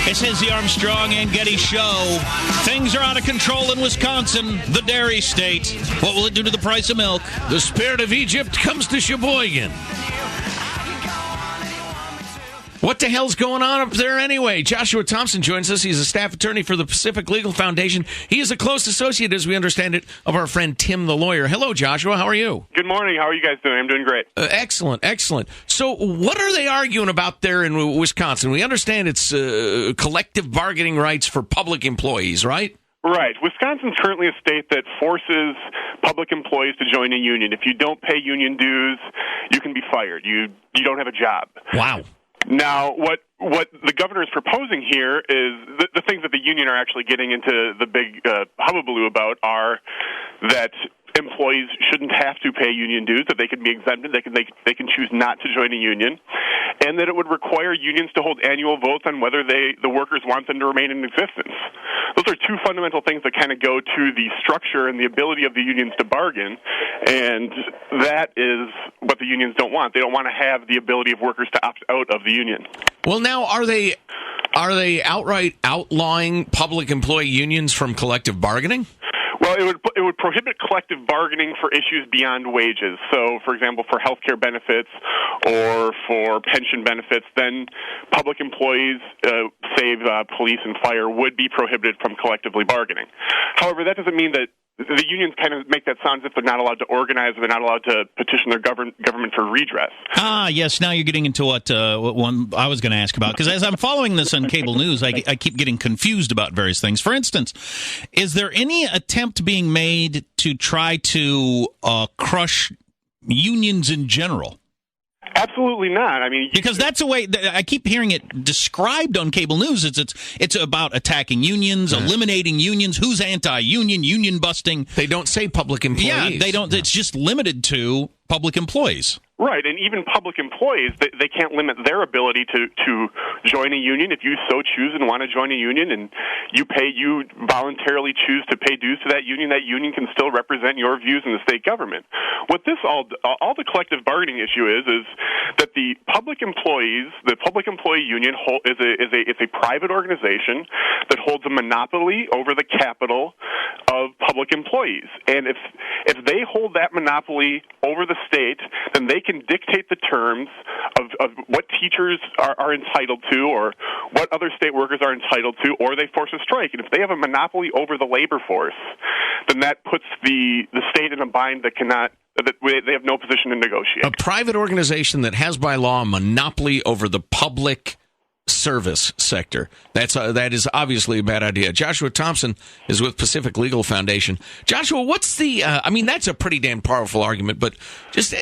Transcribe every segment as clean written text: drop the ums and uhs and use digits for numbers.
It says the Armstrong and Getty Show. Things are out of control in Wisconsin, the dairy state. What will it do to the price of milk? The spirit of Egypt comes to Sheboygan. What the hell's going on up there anyway? Joshua Thompson joins us. He's a staff attorney for the Pacific Legal Foundation. He is a close associate, as we understand it, of our friend Tim the lawyer. Hello, Joshua. How are you? Good morning. How are you guys doing? I'm doing great. Excellent, excellent. So what are they arguing about there in Wisconsin? We understand it's collective bargaining rights for public employees, right? Right. Wisconsin's currently a state that forces public employees to join a union. If you don't pay union dues, you can be fired. You don't have a job. Wow. Now, what the governor is proposing here is the things that the union are actually getting into the big hubbubaloo about are that employees shouldn't have to pay union dues, that they can be exempted, they can choose not to join a union, and that it would require unions to hold annual votes on whether the workers want them to remain in existence. Those are two fundamental things that kind of go to the structure and the ability of the unions to bargain, and that is what the unions don't want. They don't want to have the ability of workers to opt out of the union. Well, now, are they outright outlawing public employee unions from collective bargaining? Well, it would prohibit collective bargaining for issues beyond wages. So, for example, for health care benefits or for pension benefits, then public employees, save police and fire, would be prohibited from collectively bargaining. However, that doesn't mean that the unions kind of make that sound as if they're not allowed to organize or they're not allowed to petition their government for redress. Yes. Now you're getting into what one I was going to ask about. Because as I'm following this on cable news, I keep getting confused about various things. For instance, is there any attempt being made to try to crush unions in general? Absolutely not. I mean, because that's the way I keep hearing it described on cable news. It's about attacking unions, eliminating unions. Who's anti-union, union busting? They don't say public employees. Yeah, they don't. It's just limited to public employees. Right, and even public employees, they can't limit their ability to join a union. If you so choose and want to join a union and you voluntarily choose to pay dues to that union can still represent your views in the state government. What this all the collective bargaining issue is that the public employee union is a private organization that holds a monopoly over the capital of public employees. And if they hold that monopoly over the state, then they can dictate the terms of what teachers are entitled to or what other state workers are entitled to, or they force a strike. And if they have a monopoly over the labor force, then that puts the state in a bind that they have no position to negotiate. A private organization that has by law a monopoly over the public service sector. That is obviously a bad idea. Joshua Thompson is with Pacific Legal Foundation. Joshua, what's the that's a pretty damn powerful argument, but just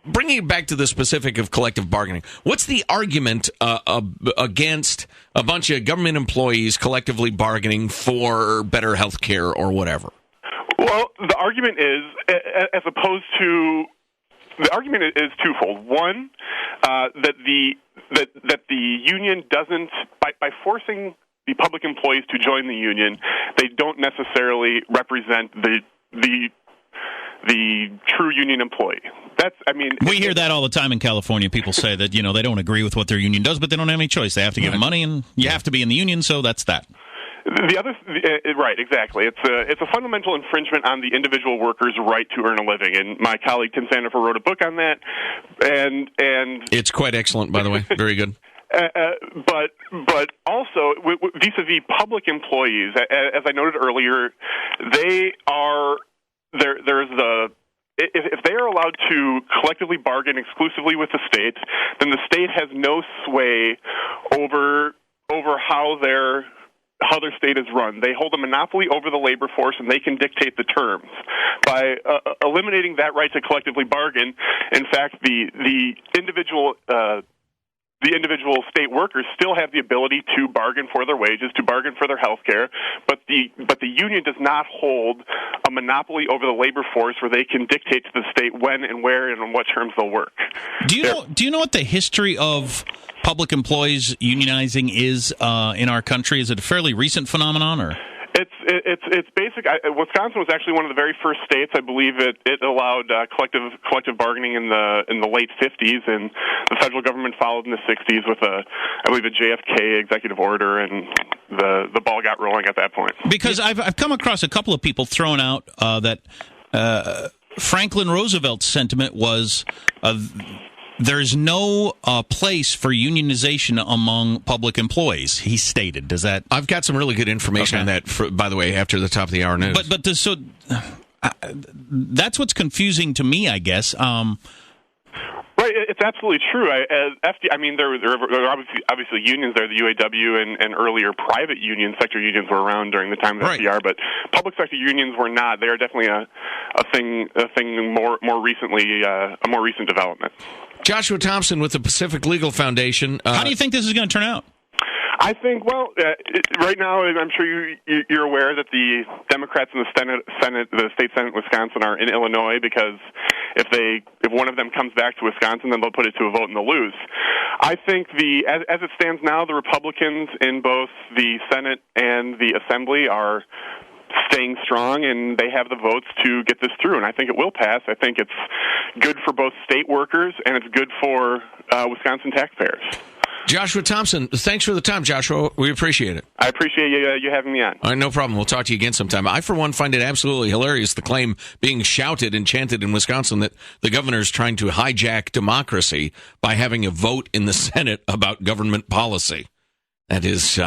bringing it back to the specific of collective bargaining, what's the argument against a bunch of government employees collectively bargaining for better health care or whatever? Well, the argument is twofold. One, that the union doesn't, by forcing the public employees to join the union, they don't necessarily represent the true union employee. We hear that all the time in California. People say that, they don't agree with what their union does, but they don't have any choice. They have to give them money, and you have to be in the union, so that's that. Right, exactly. It's a fundamental infringement on the individual worker's right to earn a living, and my colleague Tim Sandifer wrote a book on that, and it's quite excellent, by the way. Very good. But also vis-a-vis public employees, as I noted earlier, they are if they are allowed to collectively bargain exclusively with the state, then the state has no sway over how their state is run. They hold a monopoly over the labor force, and they can dictate the terms. By eliminating that right to collectively bargain, in fact, the individual state workers still have the ability to bargain for their wages, to bargain for their health care, but the union does not hold a monopoly over the labor force where they can dictate to the state when and where and on what terms they'll work. Do you know what the history of public employees unionizing is in our country? Is it a fairly recent phenomenon, or? It's basic. Wisconsin was actually one of the very first states. I believe it allowed collective bargaining in the late 50s, and the federal government followed in the 60s with I believe a JFK executive order, and the ball got rolling at that point. Because I've come across a couple of people throwing out that Franklin Roosevelt's sentiment was there's no place for unionization among public employees, he stated. Does that... I've got some really good information on that, by the way, after the top of the hour news. That's what's confusing to me, I guess. Right, it's absolutely true. I mean, there are obviously unions there. The UAW and earlier private sector unions were around during the time of FDR, but public sector unions were not. They are definitely a thing more recently, a more recent development. Joshua Thompson with the Pacific Legal Foundation. How do you think this is going to turn out? I think, right now, I'm sure you're aware that the Democrats in the state Senate in Wisconsin are in Illinois, because if one of them comes back to Wisconsin, then they'll put it to a vote and they'll lose. I think as it stands now, the Republicans in both the Senate and the Assembly are staying strong, and they have the votes to get this through, and I think it will pass. I think it's good for both state workers, and it's good for Wisconsin taxpayers. Joshua Thompson, thanks for the time, Joshua. We appreciate it. I appreciate you having me on. All right, no problem. We'll talk to you again sometime. I, for one, find it absolutely hilarious, the claim being shouted and chanted in Wisconsin that the governor is trying to hijack democracy by having a vote in the Senate about government policy. That is...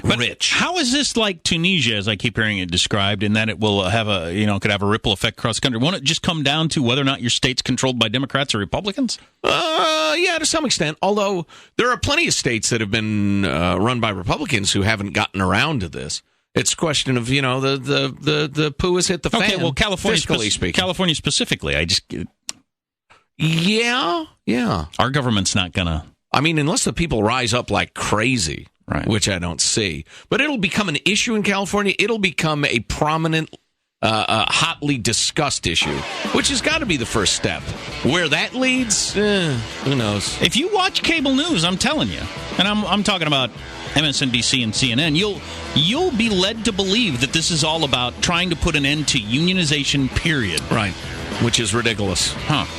rich. How is this like Tunisia, as I keep hearing it described, in that it will have could have a ripple effect across the country? Won't it just come down to whether or not your state's controlled by Democrats or Republicans? Yeah, to some extent. Although there are plenty of states that have been run by Republicans who haven't gotten around to this. It's a question of the poo has hit the fan. Okay, well, California specifically, Yeah. Our government's not gonna. I mean, unless the people rise up like crazy. Right. Which I don't see. But it'll become an issue in California. It'll become a prominent, hotly discussed issue, which has got to be the first step. Where that leads, who knows? If you watch cable news, I'm telling you, and I'm talking about MSNBC and CNN, you'll be led to believe that this is all about trying to put an end to unionization, period. Right. Which is ridiculous.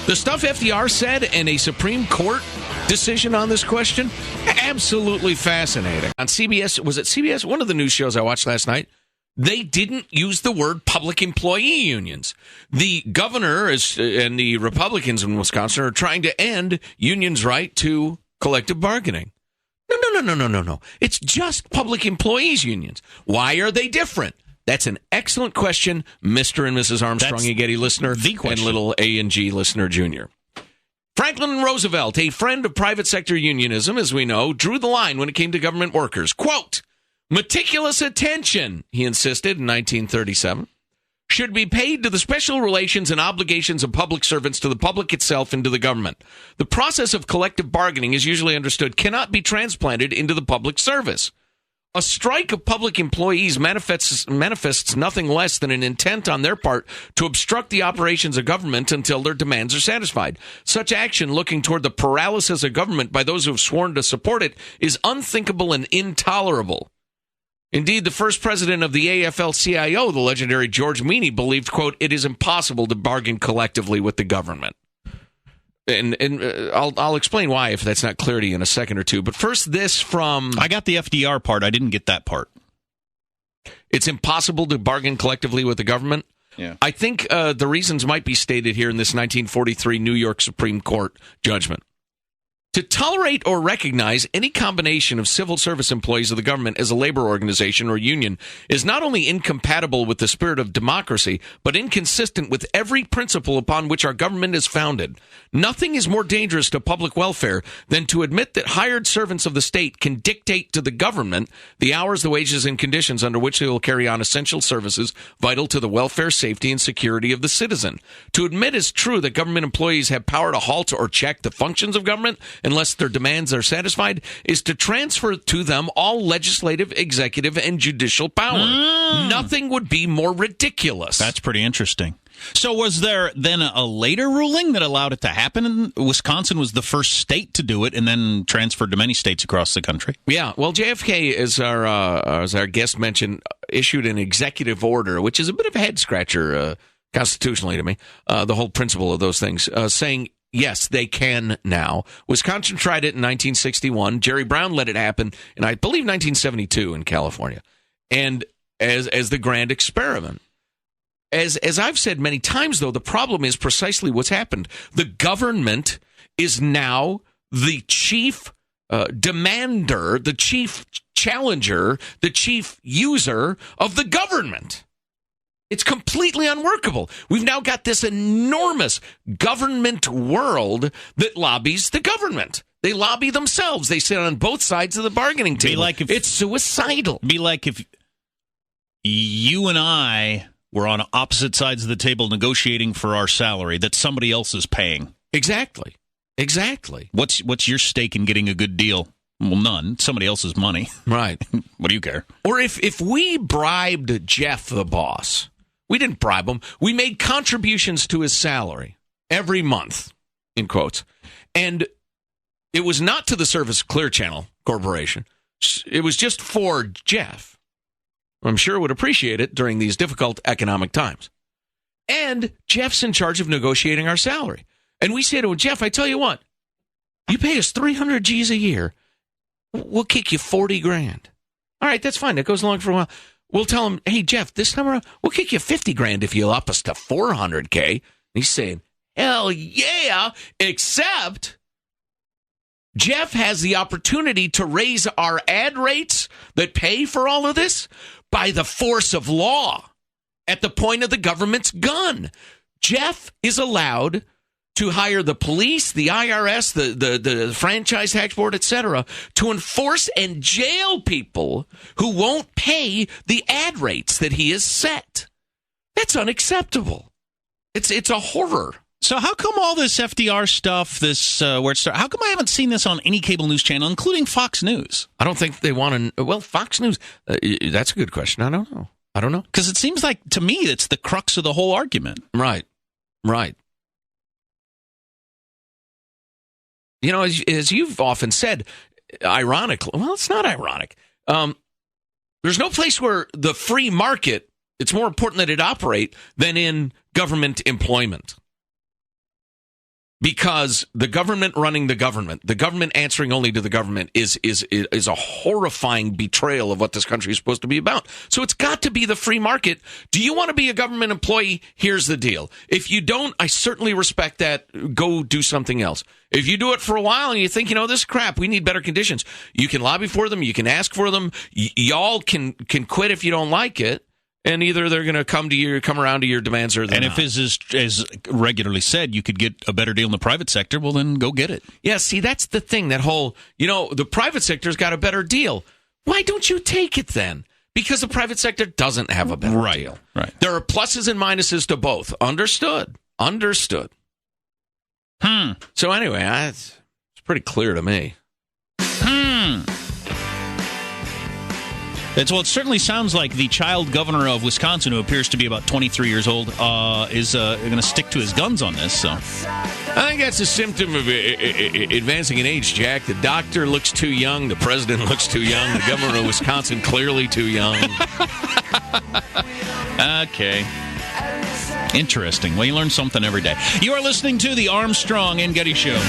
The stuff FDR said in a Supreme Court decision on this question, absolutely fascinating. On CBS, was it CBS? One of the news shows I watched last night, they didn't use the word public employee unions. The governor and the Republicans in Wisconsin are trying to end unions' right to collective bargaining. No. It's just public employees unions. Why are they different? That's an excellent question, Mr. and Mrs. Armstrong and Getty listener, and little A&G listener junior. Franklin Roosevelt, a friend of private sector unionism, as we know, drew the line when it came to government workers. Quote, meticulous attention, he insisted in 1937, should be paid to the special relations and obligations of public servants to the public itself and to the government. The process of collective bargaining, as usually understood, cannot be transplanted into the public service. A strike of public employees manifests nothing less than an intent on their part to obstruct the operations of government until their demands are satisfied. Such action, looking toward the paralysis of government by those who have sworn to support it, is unthinkable and intolerable. Indeed, the first president of the AFL-CIO, the legendary George Meany, believed, quote, it is impossible to bargain collectively with the government. And I'll explain why if that's not clear to you in a second or two. But first, this from... I got the FDR part. I didn't get that part. It's impossible to bargain collectively with the government? Yeah. I think the reasons might be stated here in this 1943 New York Supreme Court judgment. To tolerate or recognize any combination of civil service employees of the government as a labor organization or union is not only incompatible with the spirit of democracy, but inconsistent with every principle upon which our government is founded. Nothing is more dangerous to public welfare than to admit that hired servants of the state can dictate to the government the hours, the wages, and conditions under which they will carry on essential services vital to the welfare, safety, and security of the citizen. To admit as true that government employees have power to halt or check the functions of government unless their demands are satisfied, is to transfer to them all legislative, executive, and judicial power. Nothing would be more ridiculous. That's pretty interesting. So was there then a later ruling that allowed it to happen? Wisconsin was the first state to do it and then transferred to many states across the country. Yeah, well, JFK, as our guest mentioned, issued an executive order, which is a bit of a head-scratcher constitutionally to me, the whole principle of those things, saying, yes, they can now. Wisconsin tried it in 1961. Jerry Brown let it happen in, I believe, 1972 in California. And as the grand experiment. As I've said many times, though, the problem is precisely what's happened. The government is now the chief demander, the chief challenger, the chief user of the government. It's completely unworkable. We've now got this enormous government world that lobbies the government. They lobby themselves. They sit on both sides of the bargaining table. It's suicidal. Be like if you and I were on opposite sides of the table negotiating for our salary that somebody else is paying. Exactly. What's your stake in getting a good deal? Well, none. Somebody else's money. Right. What do you care? Or if we bribed Jeff, the boss, we didn't bribe him. We made contributions to his salary every month, in quotes. And it was not to the Service Clear Channel Corporation. It was just for Jeff. I'm sure would appreciate it during these difficult economic times. And Jeff's in charge of negotiating our salary. And we say to him, Jeff, I tell you what, you pay us 300 G's a year, we'll kick you 40 grand. All right, that's fine. That goes along for a while. We'll tell him, hey, Jeff, this time around, we'll kick you 50 grand if you up us to 400K. And he's saying, hell yeah, except Jeff has the opportunity to raise our ad rates that pay for all of this by the force of law at the point of the government's gun. Jeff is allowed to hire the police, the IRS, the Franchise Tax Board, etc., to enforce and jail people who won't pay the ad rates that he has set. That's unacceptable. It's a horror. So how come all this FDR stuff, how come I haven't seen this on any cable news channel, including Fox News? I don't think they want to. Well, Fox News, that's a good question. I don't know. Because it seems like, to me, it's the crux of the whole argument. Right. You know, as you've often said, ironically, well, it's not ironic. There's no place where the free market, it's more important that it operate than in government employment. Because the government running the government answering only to the government is a horrifying betrayal of what this country is supposed to be about. So it's got to be the free market. Do you want to be a government employee? Here's the deal. If you don't, I certainly respect that. Go do something else. If you do it for a while and you think, this is crap, we need better conditions, you can lobby for them, you can ask for them. Y'all can quit if you don't like it. And either they're going to come around to your demands, or they're not. If, as regularly said, you could get a better deal in the private sector, well, then go get it. Yeah, see, that's the thing. That whole, the private sector's got a better deal. Why don't you take it then? Because the private sector doesn't have a better deal. Right. There are pluses and minuses to both. Understood. So anyway, it's pretty clear to me. It certainly sounds like the child governor of Wisconsin, who appears to be about 23 years old, is going to stick to his guns on this. So, I think that's a symptom of advancing in age, Jack. The doctor looks too young. The president looks too young. The governor of Wisconsin clearly too young. Okay. Interesting. Well, you learn something every day. You are listening to the Armstrong and Getty Show.